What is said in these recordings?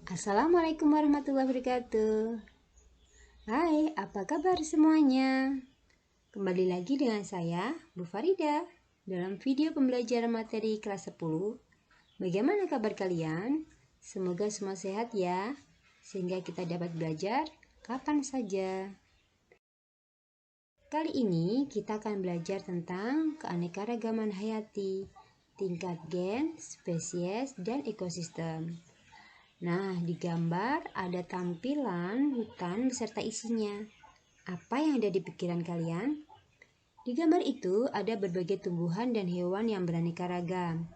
Assalamualaikum warahmatullahi wabarakatuh. Hai, apa kabar semuanya? Kembali lagi dengan saya, Bu Farida, dalam video pembelajaran materi kelas 10. Bagaimana kabar kalian? Semoga semua sehat ya, sehingga kita dapat belajar kapan saja. Kali ini kita akan belajar tentang keanekaragaman hayati, tingkat gen, spesies, dan ekosistem. Nah, di gambar ada tampilan hutan beserta isinya. Apa yang ada di pikiran kalian? Di gambar itu ada berbagai tumbuhan dan hewan yang beraneka ragam.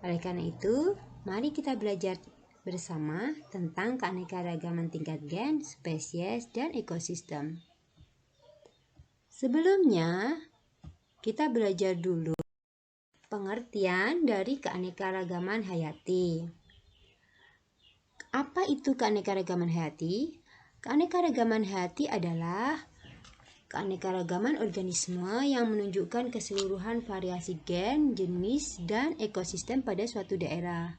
Oleh karena itu, mari kita belajar bersama tentang keanekaragaman tingkat gen, spesies, dan ekosistem. Sebelumnya, kita belajar dulu pengertian dari keanekaragaman hayati. Apa itu keanekaragaman hayati? Keanekaragaman hayati adalah keanekaragaman organisme yang menunjukkan keseluruhan variasi gen, jenis, dan ekosistem pada suatu daerah.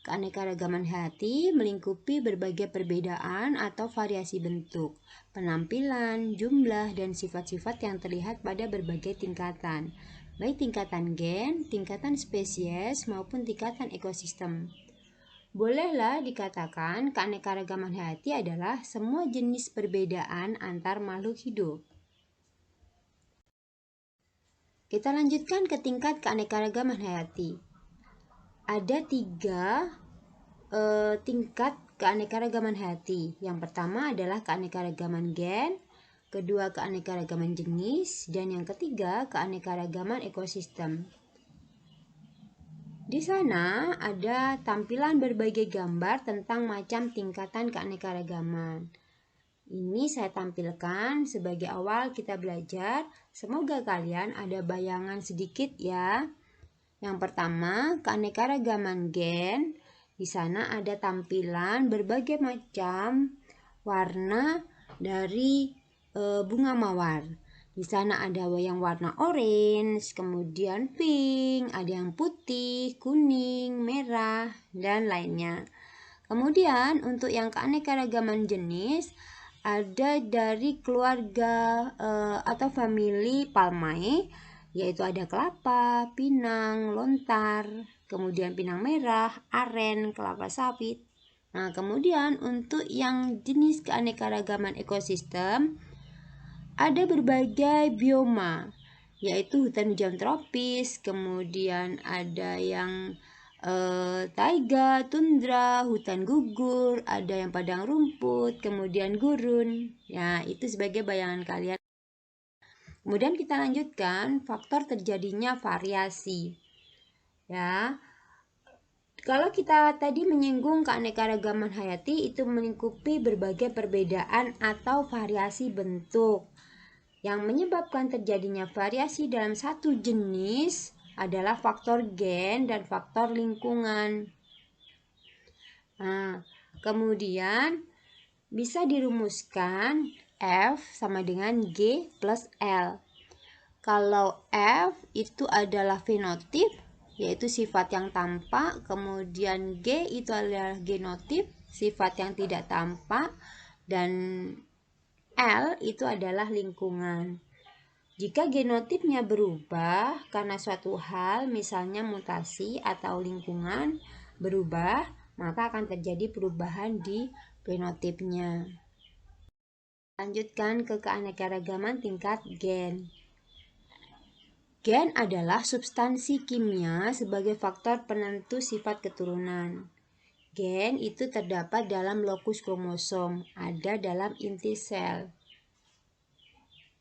Keanekaragaman hayati melingkupi berbagai perbedaan atau variasi bentuk, penampilan, jumlah, dan sifat-sifat yang terlihat pada berbagai tingkatan, baik tingkatan gen, tingkatan spesies, maupun tingkatan ekosistem. Bolehlah dikatakan keanekaragaman hayati adalah semua jenis perbedaan antar makhluk hidup. Kita lanjutkan ke tingkat keanekaragaman hayati. Ada 3 tingkat keanekaragaman hayati. Yang pertama adalah keanekaragaman gen, kedua keanekaragaman jenis, dan yang ketiga keanekaragaman ekosistem. Di sana ada tampilan berbagai gambar tentang macam tingkatan keanekaragaman. Ini saya tampilkan sebagai awal kita belajar. Semoga kalian ada bayangan sedikit ya. Yang pertama, keanekaragaman gen. Di sana ada tampilan berbagai macam warna dari bunga mawar. Di sana ada yang warna orange, kemudian pink, ada yang putih, kuning, merah, dan lainnya. Kemudian untuk yang keanekaragaman jenis ada dari keluarga atau famili Palmae, yaitu ada kelapa, pinang, lontar, kemudian pinang merah, aren, kelapa sawit. Nah, kemudian untuk yang jenis keanekaragaman ekosistem ada berbagai bioma, yaitu hutan hujan tropis, kemudian ada yang taiga, tundra, hutan gugur, ada yang padang rumput, kemudian gurun. Ya, itu sebagai bayangan kalian. Kemudian kita lanjutkan faktor terjadinya variasi. Ya. Kalau kita tadi menyinggung keanekaragaman hayati, itu melingkupi berbagai perbedaan atau variasi bentuk. Yang menyebabkan terjadinya variasi dalam satu jenis adalah faktor gen dan faktor lingkungan. Nah, kemudian bisa dirumuskan F sama dengan G plus L. Kalau F itu adalah fenotip, yaitu sifat yang tampak, kemudian G itu adalah genotip, sifat yang tidak tampak, dan L itu adalah lingkungan. Jika genotipnya berubah karena suatu hal, misalnya mutasi atau lingkungan berubah, maka akan terjadi perubahan di fenotipnya. Lanjutkan ke keanekaragaman tingkat gen. Gen adalah substansi kimia sebagai faktor penentu sifat keturunan. Gen itu terdapat dalam lokus kromosom, ada dalam inti sel.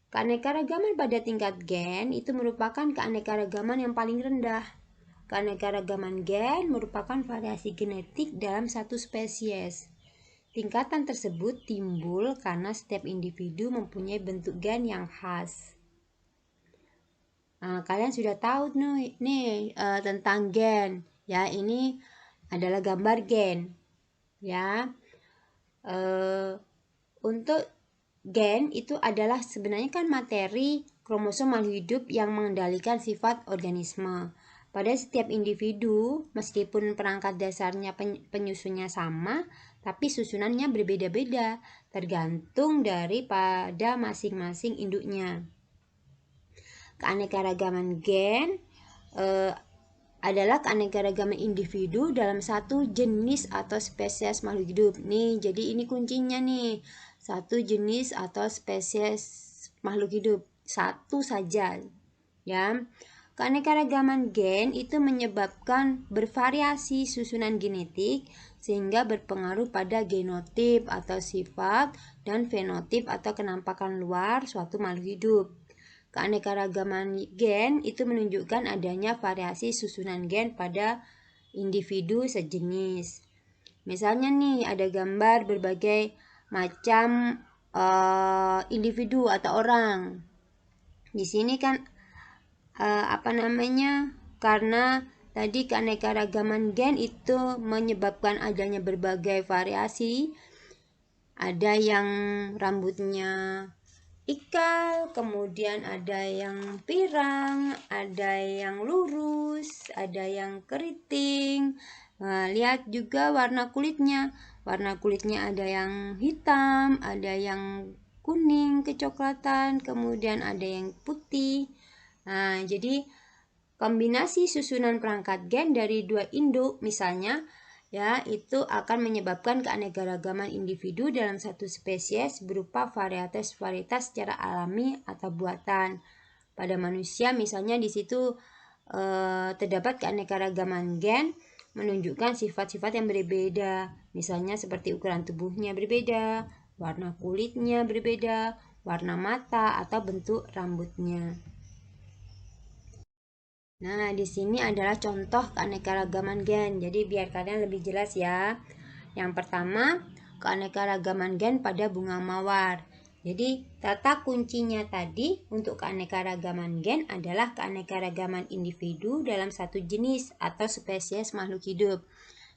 Keanekaragaman pada tingkat gen itu merupakan keanekaragaman yang paling rendah. Keanekaragaman gen merupakan variasi genetik dalam satu spesies. Tingkatan tersebut timbul karena setiap individu mempunyai bentuk gen yang khas. Nah, kalian sudah tahu nih tentang gen. Ya, ini adalah gambar gen. Ya, untuk gen itu adalah sebenarnya kan materi kromosom makhluk hidup yang mengendalikan sifat organisme. pada setiap individu, meskipun perangkat dasarnya penyusunnya sama, tapi susunannya berbeda-beda, tergantung daripada masing-masing induknya. Keanekaragaman gen adalah keanekaragaman individu dalam satu jenis atau spesies makhluk hidup. Nih, jadi ini kuncinya nih. Satu jenis atau spesies makhluk hidup, satu saja. Ya. Keanekaragaman gen itu menyebabkan bervariasi susunan genetik sehingga berpengaruh pada genotip atau sifat dan fenotip atau kenampakan luar suatu makhluk hidup. Keanekaragaman gen itu menunjukkan adanya variasi susunan gen pada individu sejenis. Misalnya nih ada gambar berbagai macam individu atau orang. Di sini kan karena tadi keanekaragaman gen itu menyebabkan adanya berbagai variasi. Ada yang rambutnya ikal, kemudian ada yang pirang, ada yang lurus, ada yang keriting. Nah, lihat juga warna kulitnya. Warna kulitnya ada yang hitam, ada yang kuning kecoklatan, kemudian ada yang putih. Nah, jadi kombinasi susunan perangkat gen dari dua induk misalnya ya itu akan menyebabkan keanekaragaman individu dalam satu spesies berupa varietas-varietas secara alami atau buatan. Pada manusia misalnya di situ terdapat keanekaragaman gen menunjukkan sifat-sifat yang berbeda. Misalnya seperti ukuran tubuhnya berbeda, warna kulitnya berbeda, warna mata atau bentuk rambutnya. Nah, di sini adalah contoh keanekaragaman gen. Jadi biar kalian lebih jelas ya. Yang pertama, keanekaragaman gen pada bunga mawar. Jadi, kata kuncinya tadi untuk keanekaragaman gen adalah keanekaragaman individu dalam satu jenis atau spesies makhluk hidup.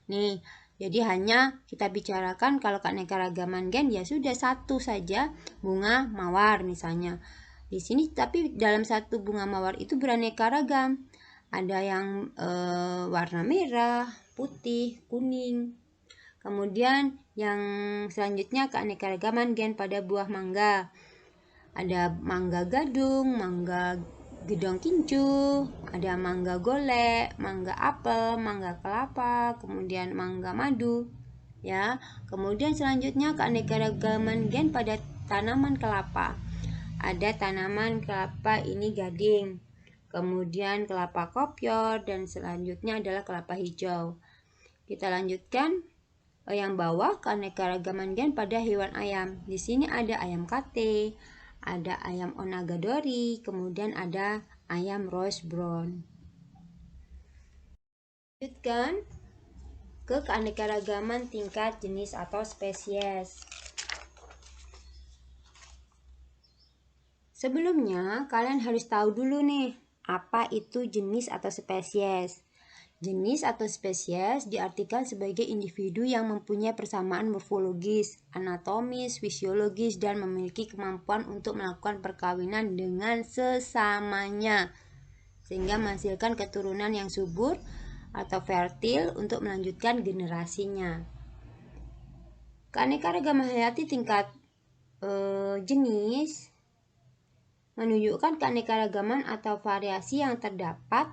Nih, jadi hanya kita bicarakan kalau keanekaragaman gen ya sudah satu saja bunga mawar misalnya. Di sini tapi dalam satu bunga mawar itu beraneka ragam. Ada yang warna merah, putih, kuning. Kemudian yang selanjutnya keanekaragaman gen pada buah mangga. Ada mangga gadung, mangga gedong kincu, ada mangga golek, mangga apel, mangga kelapa, kemudian mangga madu. Ya, kemudian selanjutnya keanekaragaman gen pada tanaman kelapa. Ada tanaman kelapa ini gading, kemudian kelapa kopior, dan selanjutnya adalah kelapa hijau. Kita lanjutkan yang bawah keanekaragaman gen pada hewan ayam. Di sini ada ayam kate, ada ayam onagadori, kemudian ada ayam Roast brown. Lanjutkan ke keanekaragaman tingkat jenis atau spesies. Sebelumnya, kalian harus tahu dulu nih, apa itu jenis atau spesies. Jenis atau spesies diartikan sebagai individu yang mempunyai persamaan morfologis, anatomis, fisiologis, dan memiliki kemampuan untuk melakukan perkawinan dengan sesamanya, sehingga menghasilkan keturunan yang subur atau fertil untuk melanjutkan generasinya. Keanekaragaman hayati tingkat jenis menunjukkan keanekaragaman atau variasi yang terdapat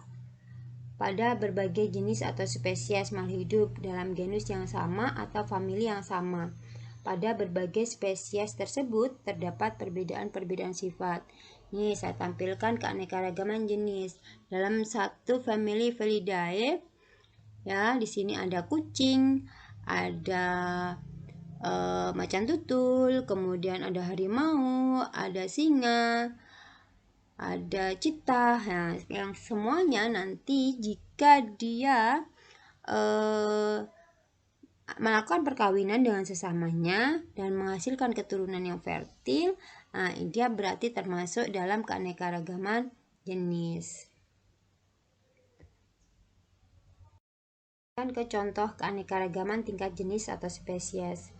pada berbagai jenis atau spesies makhluk hidup dalam genus yang sama atau famili yang sama. Pada berbagai spesies tersebut terdapat perbedaan-perbedaan sifat. Ini saya tampilkan keanekaragaman jenis. Dalam satu famili Felidae, ya, di sini ada kucing, ada macan tutul, kemudian ada harimau, ada singa, ada citah. Nah, yang semuanya nanti jika dia melakukan perkawinan dengan sesamanya dan menghasilkan keturunan yang fertil, nah, dia berarti termasuk dalam keanekaragaman jenis. Dan ke contoh keanekaragaman tingkat jenis atau spesies.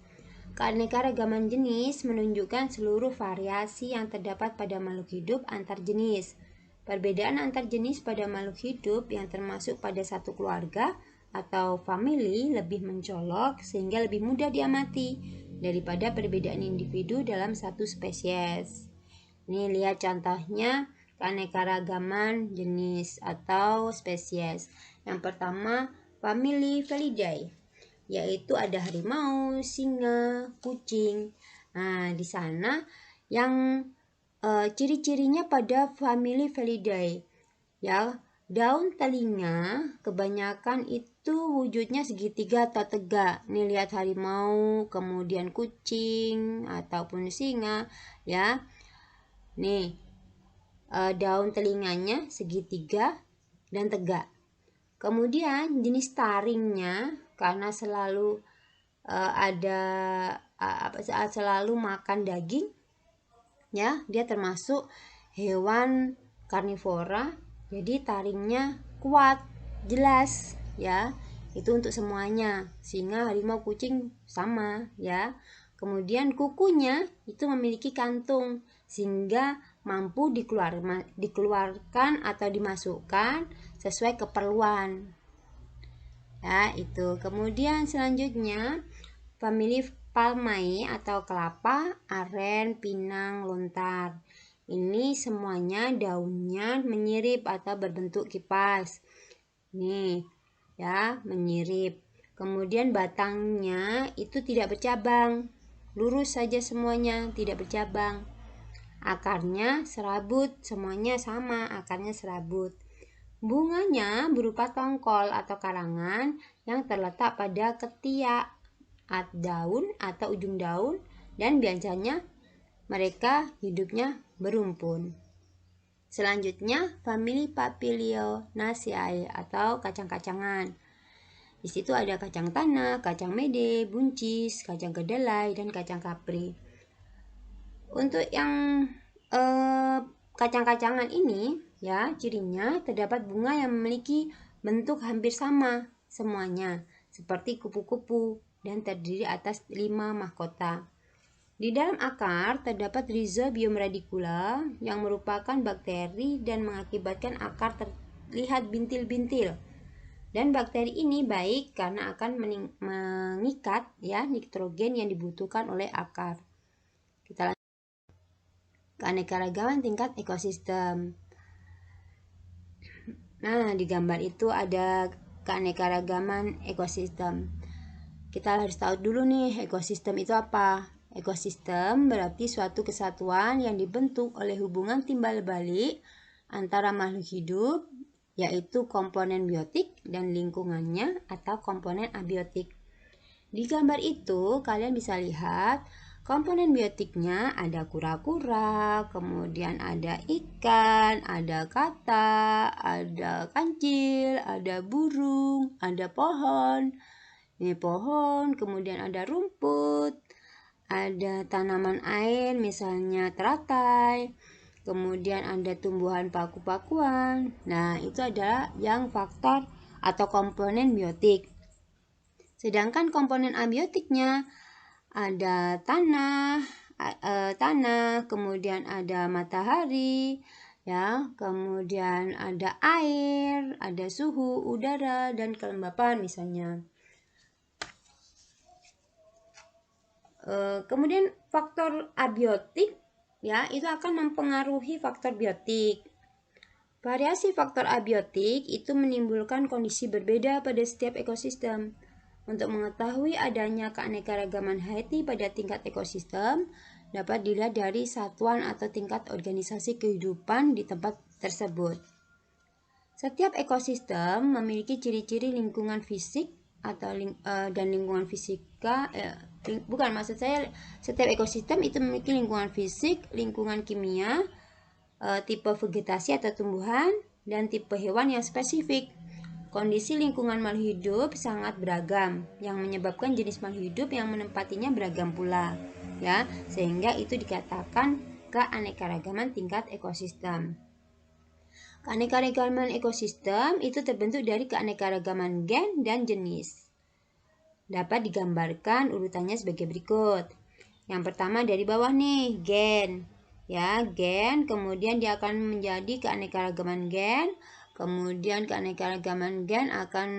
Keanekaragaman jenis menunjukkan seluruh variasi yang terdapat pada makhluk hidup antar jenis. Perbedaan antar jenis pada makhluk hidup yang termasuk pada satu keluarga atau famili lebih mencolok sehingga lebih mudah diamati daripada perbedaan individu dalam satu spesies. Ini lihat contohnya keanekaragaman jenis atau spesies. Yang pertama, famili Felidae, yaitu ada harimau, singa, kucing. Nah, di sana yang ciri-cirinya pada famili Felidae, ya, daun telinga kebanyakan itu wujudnya segitiga atau tegak. Nih lihat harimau, kemudian kucing ataupun singa, ya. Nih daun telinganya segitiga dan tegak. Kemudian jenis taringnya karena selalu selalu makan daging, ya, dia termasuk hewan karnivora, jadi taringnya kuat, jelas, ya. Itu untuk semuanya. Singa, harimau, kucing sama, ya. Kemudian kukunya itu memiliki kantung sehingga mampu dikeluarkan atau dimasukkan sesuai keperluan. Ya, itu. Kemudian selanjutnya famili Palmae atau kelapa, aren, pinang, lontar. Ini semuanya daunnya menyirip atau berbentuk kipas. Nih, ya, menyirip. Kemudian batangnya itu tidak bercabang. Lurus saja semuanya, tidak bercabang. Akarnya serabut, semuanya sama, akarnya serabut. Bunganya berupa tongkol atau karangan yang terletak pada ketiak daun atau ujung daun, dan biasanya mereka hidupnya berumpun. Selanjutnya famili Papilionaceae atau kacang-kacangan. Di situ ada kacang tanah, kacang mede, buncis, kacang kedelai, dan kacang kapri. Untuk yang kacang-kacangan ini, ya, cirinya terdapat bunga yang memiliki bentuk hampir sama semuanya, seperti kupu-kupu, dan terdiri atas 5 mahkota. Di dalam akar terdapat Rhizobium radicula yang merupakan bakteri dan mengakibatkan akar terlihat bintil-bintil. Dan bakteri ini baik karena akan mengikat, ya, nitrogen yang dibutuhkan oleh akar. Kita lanjut. Keanekaragaman tingkat ekosistem. Nah, di gambar itu ada keanekaragaman ekosistem. Kita harus tahu dulu nih, ekosistem itu apa? Ekosistem berarti suatu kesatuan yang dibentuk oleh hubungan timbal balik antara makhluk hidup, yaitu komponen biotik dan lingkungannya atau komponen abiotik. Di gambar itu kalian bisa lihat komponen biotiknya ada kura-kura, kemudian ada ikan, ada kata, ada kancil, ada burung, ada pohon. Ini pohon, kemudian ada rumput, ada tanaman air misalnya teratai, kemudian ada tumbuhan paku-pakuan. Nah, itu adalah yang faktor atau komponen biotik. Sedangkan komponen abiotiknya ada tanah, kemudian ada matahari, ya, kemudian ada air, ada suhu udara dan kelembapan misalnya. Kemudian faktor abiotik, ya, itu akan mempengaruhi faktor biotik. Variasi faktor abiotik itu menimbulkan kondisi berbeda pada setiap ekosistem. Untuk mengetahui adanya keanekaragaman hayati pada tingkat ekosistem dapat dilihat dari satuan atau tingkat organisasi kehidupan di tempat tersebut. Setiap ekosistem memiliki ciri-ciri lingkungan fisik atau dan lingkungan fisika, setiap ekosistem itu memiliki lingkungan fisik, lingkungan kimia, tipe vegetasi atau tumbuhan, dan tipe hewan yang spesifik. Kondisi lingkungan makhluk hidup sangat beragam, yang menyebabkan jenis makhluk hidup yang menempatinya beragam pula, ya, sehingga itu dikatakan keanekaragaman tingkat ekosistem. Keanekaragaman ekosistem itu terbentuk dari keanekaragaman gen dan jenis. Dapat digambarkan urutannya sebagai berikut. Yang pertama dari bawah nih, gen. ya, gen, kemudian dia akan menjadi keanekaragaman gen, kemudian keanekaragaman gen akan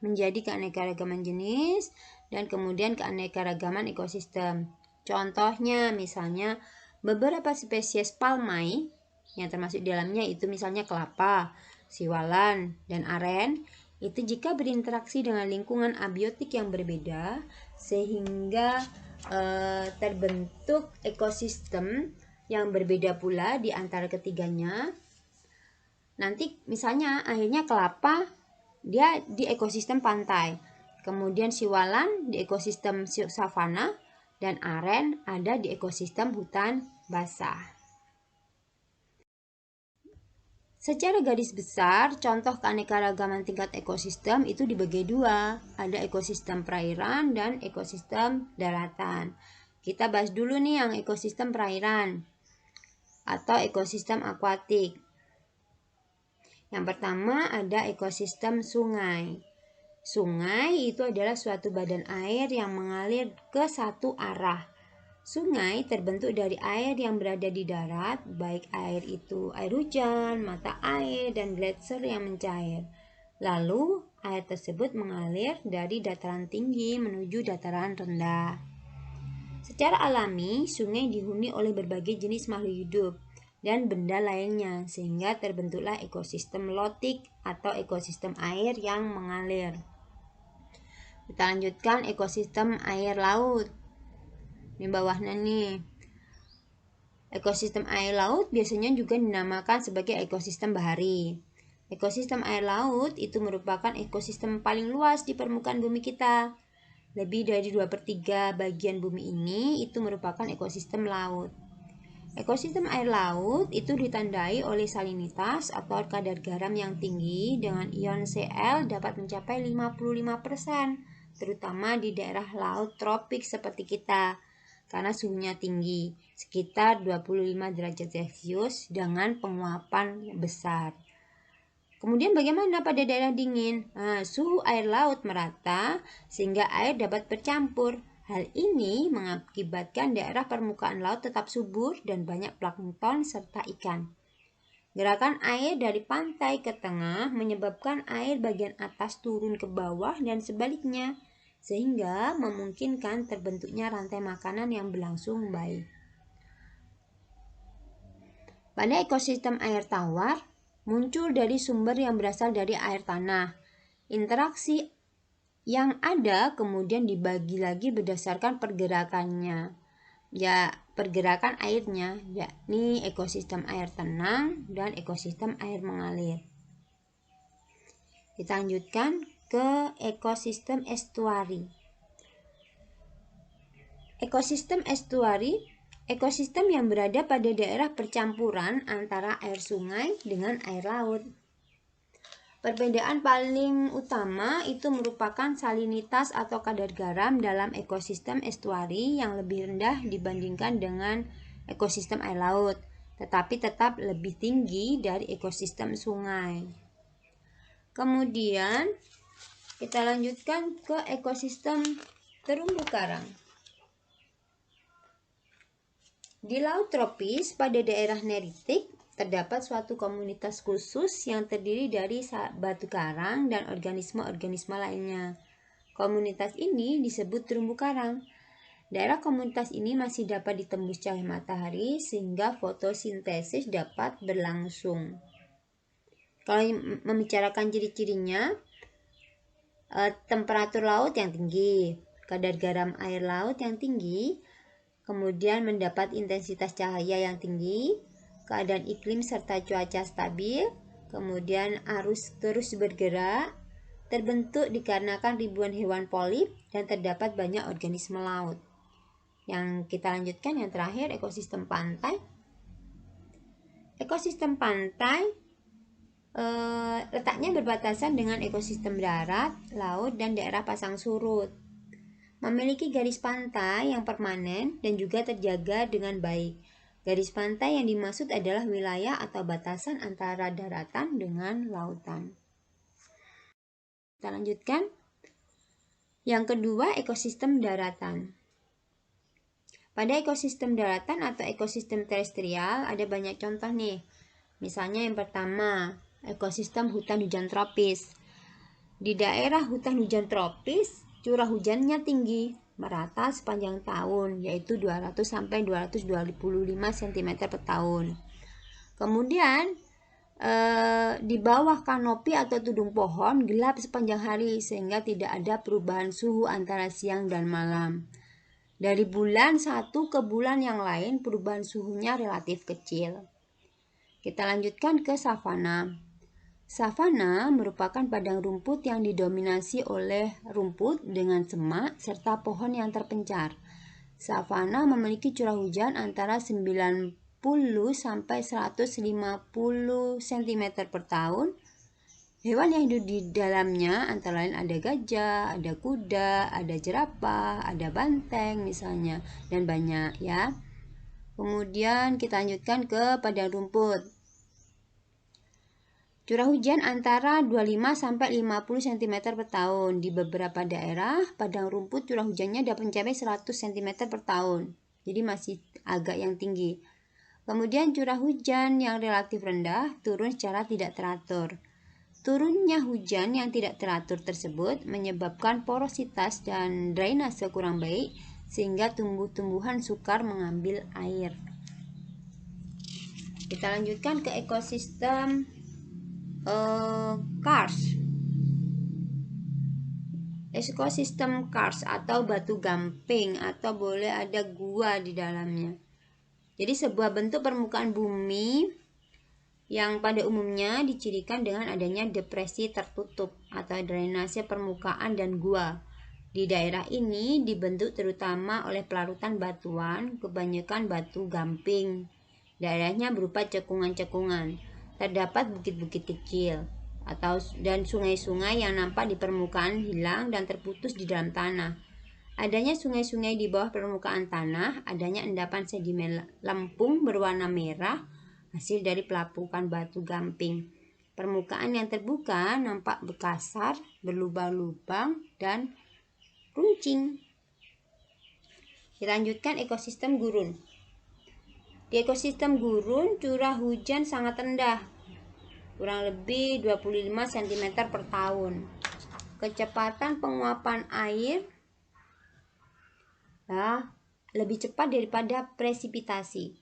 menjadi keanekaragaman jenis, dan kemudian keanekaragaman ekosistem. Contohnya misalnya beberapa spesies palmai yang termasuk di dalamnya itu misalnya kelapa, siwalan, dan aren, itu jika berinteraksi dengan lingkungan abiotik yang berbeda sehingga terbentuk ekosistem yang berbeda pula di antara ketiganya. Nanti misalnya akhirnya kelapa dia di ekosistem pantai, kemudian siwalan di ekosistem savana, dan aren ada di ekosistem hutan basah. Secara garis besar, contoh keanekaragaman tingkat ekosistem itu dibagi dua. Ada ekosistem perairan dan ekosistem daratan. Kita bahas dulu nih yang ekosistem perairan atau ekosistem akuatik. Yang pertama ada ekosistem sungai. Sungai itu adalah suatu badan air yang mengalir ke satu arah. Sungai terbentuk dari air yang berada di darat, baik air itu air hujan, mata air, dan gletser yang mencair. Lalu, air tersebut mengalir dari dataran tinggi menuju dataran rendah. Secara alami, sungai dihuni oleh berbagai jenis makhluk hidup dan benda lainnya, sehingga terbentuklah ekosistem lotik atau ekosistem air yang mengalir. Kita lanjutkan ekosistem air laut. Di bawahnya nih, ekosistem air laut biasanya juga dinamakan sebagai ekosistem bahari. Ekosistem air laut itu merupakan ekosistem paling luas di permukaan bumi kita. Lebih dari 2/3 bagian bumi ini itu merupakan ekosistem laut. Ekosistem air laut itu ditandai oleh salinitas atau kadar garam yang tinggi dengan ion Cl dapat mencapai 55%, terutama di daerah laut tropik seperti kita. Karena suhunya tinggi, sekitar 25 derajat Celcius dengan penguapan besar. Kemudian bagaimana pada daerah dingin? Suhu air laut merata sehingga air dapat bercampur. Hal ini mengakibatkan daerah permukaan laut tetap subur dan banyak plankton serta ikan. Gerakan air dari pantai ke tengah menyebabkan air bagian atas turun ke bawah dan sebaliknya, sehingga memungkinkan terbentuknya rantai makanan yang berlangsung baik. Pada ekosistem air tawar, muncul dari sumber yang berasal dari air tanah. Interaksi yang ada kemudian dibagi lagi berdasarkan pergerakannya. Pergerakan airnya, yakni ekosistem air tenang dan ekosistem air mengalir. Kita lanjutkan ke ekosistem estuari. Ekosistem estuari, ekosistem yang berada pada daerah percampuran antara air sungai dengan air laut. Perbedaan paling utama itu merupakan salinitas atau kadar garam dalam ekosistem estuari yang lebih rendah dibandingkan dengan ekosistem air laut, tetapi tetap lebih tinggi dari ekosistem sungai. Kemudian kita lanjutkan ke ekosistem terumbu karang. Di laut tropis pada daerah neritik terdapat suatu komunitas khusus yang terdiri dari batu karang dan organisme-organisme lainnya. Komunitas ini disebut terumbu karang. Daerah komunitas ini masih dapat ditembus cahaya matahari sehingga fotosintesis dapat berlangsung. Kalau membicarakan ciri-cirinya, temperatur laut yang tinggi, kadar garam air laut yang tinggi, kemudian mendapat intensitas cahaya yang tinggi, keadaan iklim serta cuaca stabil, kemudian arus terus bergerak, terbentuk dikarenakan ribuan hewan polip dan terdapat banyak organisme laut. Yang kita lanjutkan yang terakhir, ekosistem pantai. Ekosistem pantai letaknya berbatasan dengan ekosistem darat, laut, dan daerah pasang surut. Memiliki garis pantai yang permanen dan juga terjaga dengan baik. Garis pantai yang dimaksud adalah wilayah atau batasan antara daratan dengan lautan. Kita lanjutkan. Yang kedua, ekosistem daratan. Pada ekosistem daratan atau ekosistem terestrial ada banyak contoh nih. Misalnya yang pertama, ekosistem hutan hujan tropis. Di daerah hutan hujan tropis, curah hujannya tinggi, merata sepanjang tahun, yaitu 200 sampai 225 cm per tahun. Kemudian di bawah kanopi atau tudung pohon gelap sepanjang hari sehingga tidak ada perubahan suhu antara siang dan malam. Dari bulan satu ke bulan yang lain perubahan suhunya relatif kecil. Kita lanjutkan ke savana. Savana merupakan padang rumput yang didominasi oleh rumput dengan semak serta pohon yang terpencar. Savana memiliki curah hujan antara 90 sampai 150 cm per tahun. Hewan yang hidup di dalamnya antara lain ada gajah, ada kuda, ada jerapah, ada banteng misalnya, dan banyak ya. Kemudian kita lanjutkan ke padang rumput. Curah hujan antara 25 sampai 50 cm per tahun. Di beberapa daerah padang rumput curah hujannya dapat mencapai 100 cm per tahun. Jadi masih agak yang tinggi. Kemudian curah hujan yang relatif rendah turun secara tidak teratur. Turunnya hujan yang tidak teratur tersebut menyebabkan porositas dan drainase kurang baik sehingga tumbuh-tumbuhan sukar mengambil air. Kita lanjutkan ke ekosistem karst. Ekosistem karst atau batu gamping atau boleh ada gua di dalamnya. Jadi sebuah bentuk permukaan bumi yang pada umumnya dicirikan dengan adanya depresi tertutup atau drainase permukaan dan gua. Di daerah ini dibentuk terutama oleh pelarutan batuan, kebanyakan batu gamping. Daerahnya berupa cekungan-cekungan. Terdapat bukit-bukit kecil dan sungai-sungai yang nampak di permukaan hilang dan terputus di dalam tanah. Adanya sungai-sungai di bawah permukaan tanah, adanya endapan sedimen lempung berwarna merah hasil dari pelapukan batu gamping. Permukaan yang terbuka nampak berkasar, berlubang-lubang, dan runcing. Kita lanjutkan ekosistem gurun. Di ekosistem gurun, curah hujan sangat rendah, kurang lebih 25 cm per tahun. Kecepatan penguapan air lebih cepat daripada presipitasi.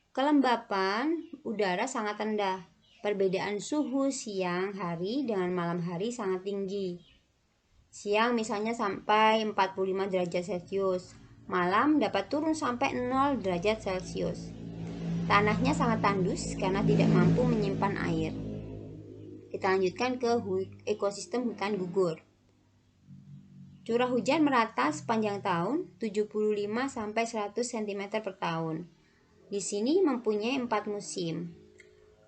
Kelembapan udara sangat rendah. Perbedaan suhu siang hari dengan malam hari sangat tinggi. Siang misalnya sampai 45 derajat Celcius. Malam dapat turun sampai 0 derajat Celcius. Tanahnya sangat tandus karena tidak mampu menyimpan air. Kita lanjutkan ke ekosistem hutan gugur. Curah hujan merata sepanjang tahun 75 sampai 100 cm per tahun. Di sini mempunyai 4 musim.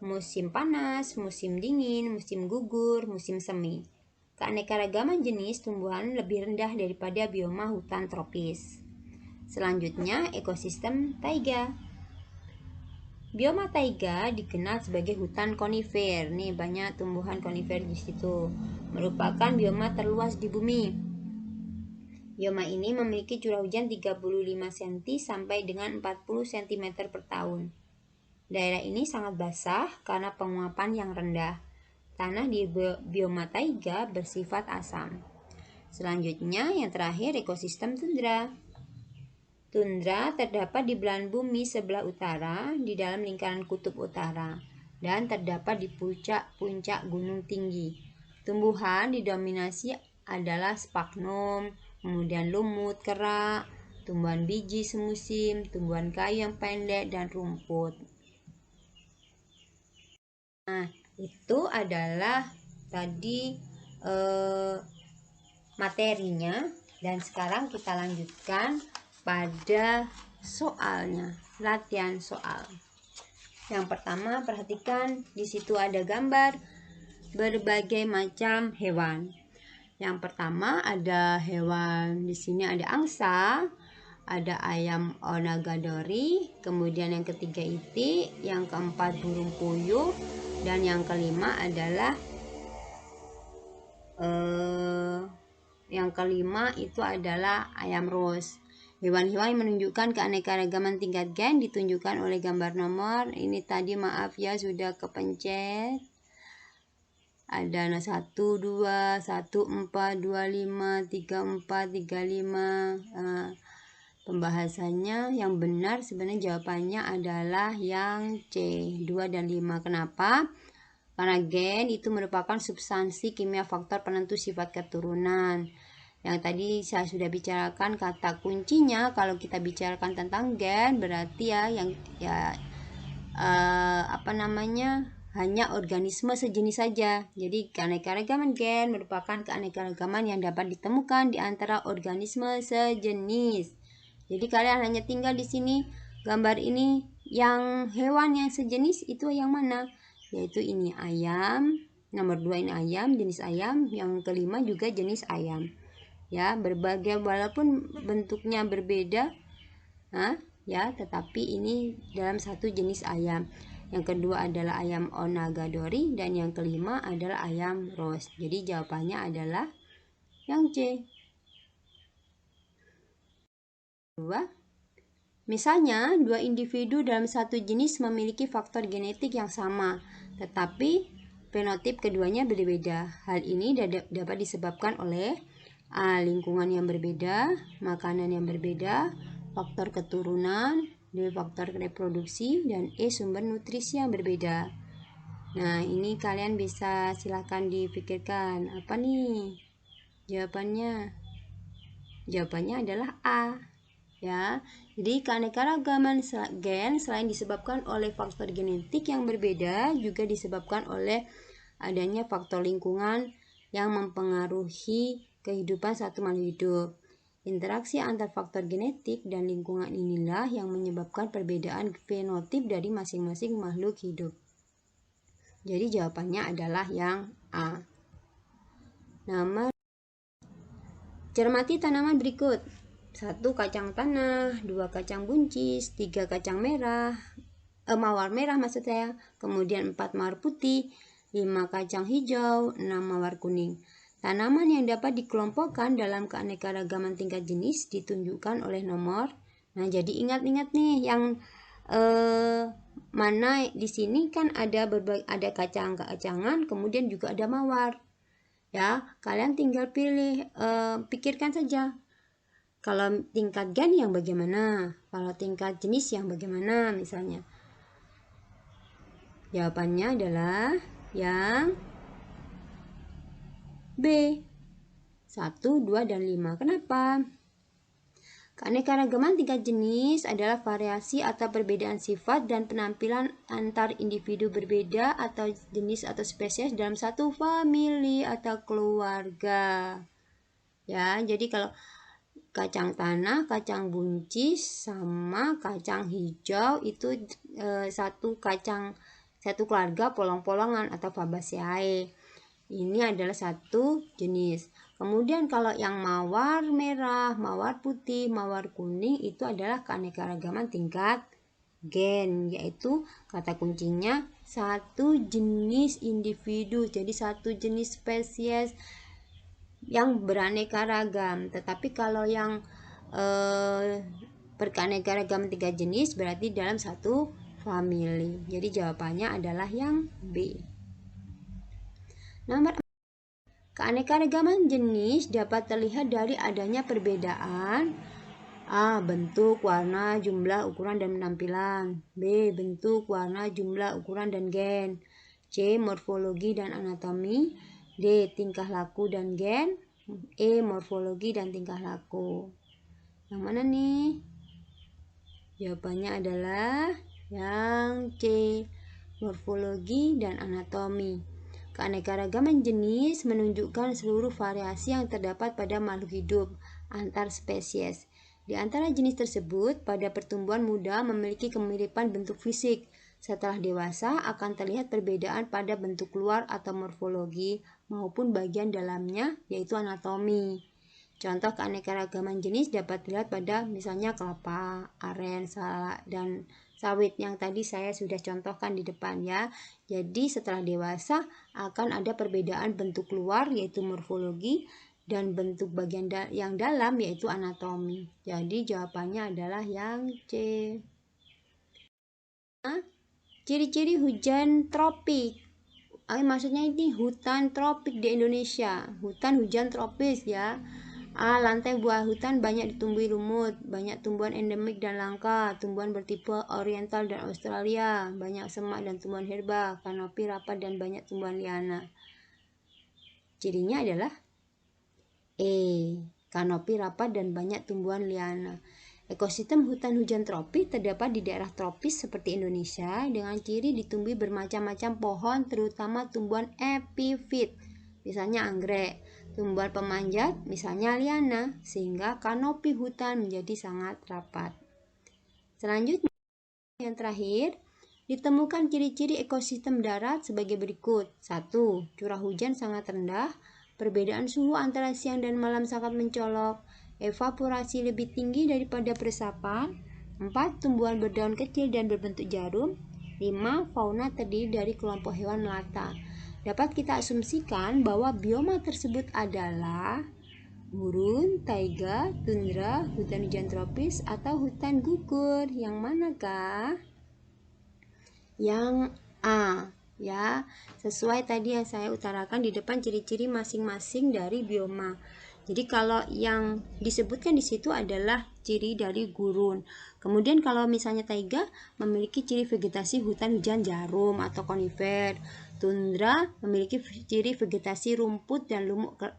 Musim panas, musim dingin, musim gugur, musim semi. Keanekaragaman jenis tumbuhan lebih rendah daripada bioma hutan tropis. Selanjutnya, ekosistem taiga. Bioma taiga dikenal sebagai hutan konifer. Nih banyak tumbuhan konifer di situ. Merupakan bioma terluas di bumi. Bioma ini memiliki curah hujan 35 cm sampai dengan 40 cm per tahun. Daerah ini sangat basah karena penguapan yang rendah. Tanah di bioma taiga bersifat asam. Selanjutnya yang terakhir ekosistem tundra. Tundra terdapat di belahan bumi sebelah utara di dalam lingkaran kutub utara dan terdapat di puncak-puncak gunung tinggi. Tumbuhan didominasi adalah sphagnum, kemudian lumut, kerak, tumbuhan biji semusim, tumbuhan kayu yang pendek, dan rumput. Nah, itu adalah tadi materinya, dan sekarang kita lanjutkan pada soalnya, latihan soal. Yang pertama, perhatikan di situ ada gambar berbagai macam hewan. Yang pertama ada hewan, di sini ada angsa, ada ayam onagadori, kemudian yang ketiga itik, yang keempat burung puyuh, dan yang kelima adalah itu adalah ayam ros. Hewan-hewan yang menunjukkan keanekaragaman tingkat gen ditunjukkan oleh gambar nomor. Ini tadi maaf ya sudah kepencet. Ada 1, 2, 1, 4, 2, 5, 3, 4, 3, 5. Pembahasannya yang benar sebenarnya jawabannya adalah yang C, 2 dan 5. Kenapa? Karena gen itu merupakan substansi kimia faktor penentu sifat keturunan. Yang tadi saya sudah bicarakan kata kuncinya kalau kita bicarakan tentang gen berarti hanya organisme sejenis saja. Jadi keanekaragaman gen merupakan keanekaragaman yang dapat ditemukan di antara organisme sejenis. Jadi kalian hanya tinggal di sini gambar ini yang hewan yang sejenis itu yang mana? Yaitu ini ayam. Nomor 2 ini ayam, jenis ayam. Yang kelima juga jenis ayam. Ya, berbagai walaupun bentuknya berbeda, tetapi ini dalam satu jenis ayam. Yang kedua adalah ayam onagadori dan yang kelima adalah ayam roast. Jadi jawabannya adalah yang C. 2. Misalnya, dua individu dalam satu jenis memiliki faktor genetik yang sama, tetapi fenotip keduanya berbeda. Hal ini dapat disebabkan oleh A. Lingkungan yang berbeda, makanan yang berbeda, faktor keturunan, B. Faktor reproduksi, dan E. Sumber nutrisi yang berbeda. Nah, ini kalian bisa silakan dipikirkan. Apa nih jawabannya? Jawabannya adalah A. Ya, jadi keanekaragaman gen selain disebabkan oleh faktor genetik yang berbeda, juga disebabkan oleh adanya faktor lingkungan yang mempengaruhi kehidupan satu makhluk hidup. Interaksi antar faktor genetik dan lingkungan inilah yang menyebabkan perbedaan fenotip dari masing-masing makhluk hidup. Jadi jawabannya adalah yang A. Cermati tanaman berikut. 1 kacang tanah, 2 kacang buncis, 3 kacang merah, mawar merah maksud saya, kemudian 4 mawar putih, 5 kacang hijau, 6 mawar kuning. Tanaman yang dapat dikelompokkan dalam keanekaragaman tingkat jenis ditunjukkan oleh nomor. Nah, jadi ingat-ingat nih yang mana di sini kan ada kacang-kacangan, kemudian juga ada mawar. Ya, kalian tinggal pilih, pikirkan saja. Kalau tingkat gen yang bagaimana? Kalau tingkat jenis yang bagaimana misalnya? Jawabannya adalah yang B. 1, 2, dan 5. Kenapa? Keanekaragaman tingkat jenis adalah variasi atau perbedaan sifat dan penampilan antar individu berbeda atau jenis atau spesies dalam satu famili atau keluarga. Ya, jadi kalau kacang tanah, kacang buncis, sama kacang hijau itu satu keluarga polong-polongan atau Fabaceae. Ini adalah satu jenis. Kemudian kalau yang mawar merah, mawar putih, mawar kuning itu adalah keanekaragaman tingkat gen, yaitu kata kuncinya satu jenis individu. Jadi satu jenis spesies yang beraneka ragam. Tetapi kalau yang berkeanekaragaman 3 jenis berarti dalam satu famili. Jadi jawabannya adalah yang B. Nomor 4. Keanekaragaman jenis dapat terlihat dari adanya perbedaan A. Bentuk, warna, jumlah, ukuran, dan penampilan. B. Bentuk, warna, jumlah, ukuran, dan gen. C. Morfologi dan anatomi. D. Tingkah laku dan gen. E. Morfologi dan tingkah laku. Yang mana nih? Jawabannya adalah yang C. Morfologi dan anatomi. Keanekaragaman jenis menunjukkan seluruh variasi yang terdapat pada makhluk hidup antar spesies. Di antara jenis tersebut, pada pertumbuhan muda memiliki kemiripan bentuk fisik. Setelah dewasa akan terlihat perbedaan pada bentuk luar atau morfologi maupun bagian dalamnya, yaitu anatomi. Contoh keanekaragaman jenis dapat dilihat pada misalnya kelapa, aren, dan sawit yang tadi saya sudah contohkan di depan ya. Jadi setelah dewasa akan ada perbedaan bentuk luar yaitu morfologi dan bentuk bagian yang dalam yaitu anatomi. Jadi jawabannya adalah yang C. Ciri-ciri hujan tropik. Maksudnya ini hutan tropik di Indonesia. Hutan hujan tropis ya. Lantai buah hutan banyak ditumbuhi lumut, banyak tumbuhan endemik dan langka, tumbuhan bertipe oriental dan Australia, banyak semak dan tumbuhan herba, kanopi rapat dan banyak tumbuhan liana. Cirinya adalah kanopi rapat dan banyak tumbuhan liana. Ekosistem hutan hujan tropis terdapat di daerah tropis seperti Indonesia dengan ciri ditumbuhi bermacam-macam pohon terutama tumbuhan epifit, misalnya anggrek, tumbuhan pemanjat, misalnya liana, sehingga kanopi hutan menjadi sangat rapat. Selanjutnya, yang terakhir, ditemukan ciri-ciri ekosistem darat sebagai berikut. 1. Curah hujan sangat rendah, perbedaan suhu antara siang dan malam sangat mencolok, evaporasi lebih tinggi daripada peresapan. 4. Tumbuhan berdaun kecil dan berbentuk jarum. 5. Fauna terdiri dari kelompok hewan melata. Dapat kita asumsikan bahwa bioma tersebut adalah gurun, taiga, tundra, hutan hujan tropis, atau hutan gugur. Yang manakah? Yang A, ya. Sesuai tadi yang saya utarakan di depan ciri-ciri masing-masing dari bioma. Jadi kalau yang disebutkan di situ adalah ciri dari gurun. Kemudian kalau misalnya taiga memiliki ciri vegetasi hutan hujan jarum atau konifer. Tundra memiliki ciri vegetasi rumput dan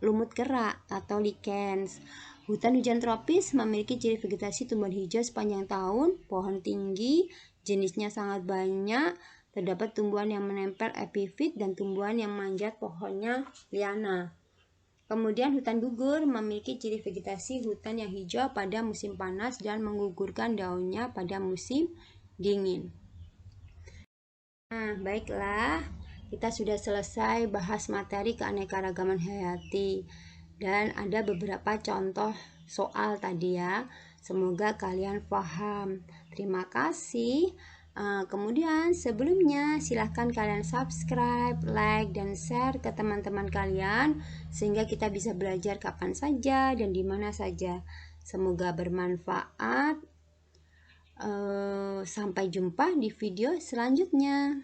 lumut kerak atau lichens. Hutan hujan tropis memiliki ciri vegetasi tumbuhan hijau sepanjang tahun, pohon tinggi, jenisnya sangat banyak, terdapat tumbuhan yang menempel epifit dan tumbuhan yang manjat pohonnya liana. Kemudian hutan gugur memiliki ciri vegetasi hutan yang hijau pada musim panas dan menggugurkan daunnya pada musim dingin. Nah, baiklah, kita sudah selesai bahas materi keanekaragaman hayati dan ada beberapa contoh soal tadi ya. Semoga kalian paham. Terima kasih. Kemudian sebelumnya silahkan kalian subscribe, like, dan share ke teman-teman kalian sehingga kita bisa belajar kapan saja dan di mana saja. Semoga bermanfaat. Sampai jumpa di video selanjutnya.